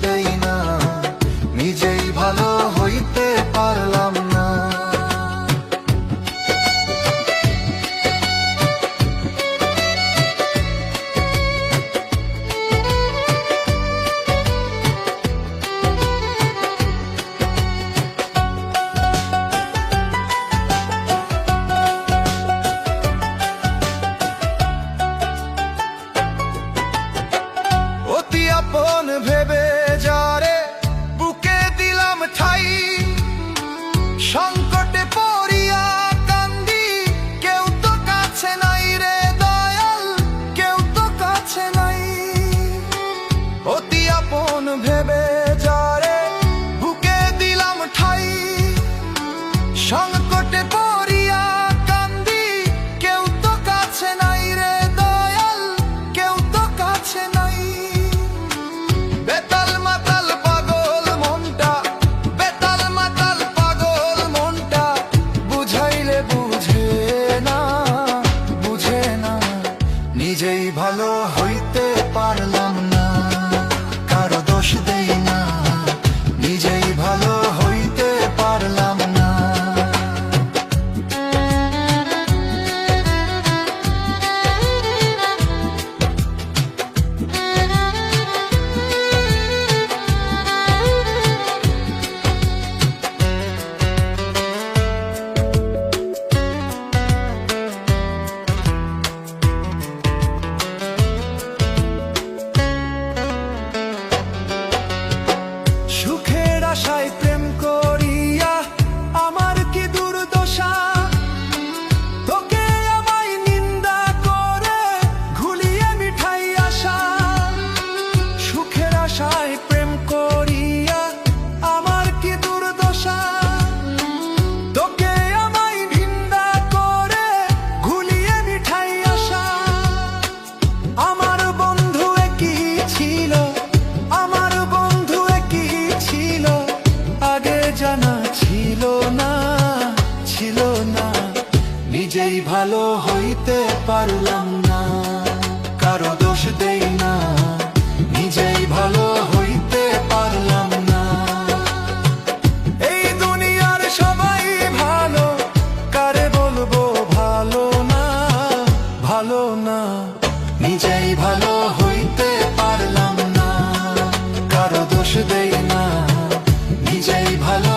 দেই না, নিজেই ভালো হইতে পারলাম না। অতি আপন ভেবে যারে বুকে দিলাম ঠাই, সংকটে পড়িয়া কান্দি, কেউ তো কাছে নাই রে দয়াল, কেউ তো কাছে নাই। অতি আপন ভেবে যারে বুকে দিলাম ঠাই, সংকটে পড়িয়া কান্দি, কেউ তো কাছে নাই রে দয়াল, কেউ তো কাছে নাই। বেতাল মাতাল পাগল মনটা, বেতাল মাতাল পাগল মনটা, বুঝাইলে বুঝে না, বুঝে না। নিজেই ভালো হইতে পারলাম না, কারো দোষ দেই না, নিজেই ভালো হইতে পারলাম না। সুখের আশায় প্রেম করিয়া আমার কি দুর্দশা, তোকে আমায় নিন্দা করে ঘুলিয়ে মিঠাই আশা। সুখের আশায় প্রেম করিয়া আমার কি দুর্দশা, তোকে আমায় নিন্দা করে ঘুলিয়ে মিঠাই আশা। আমার বন্ধু একই ছিল, আমার বন্ধু একই ছিল, আগে জানা ছিল না, ছিল না। নিজেই ভালো হইতে পারলাম না, কারো দোষ দেই না, নিজেই ভালো হইতে পারলাম না। এই দুনিয়ার সবাই ভালো, কারে বলবো ভালো না, ভালো না। নিজেই ভালো হইতে পারলাম না, কারো দোষ দেই না, নিজেই ভালো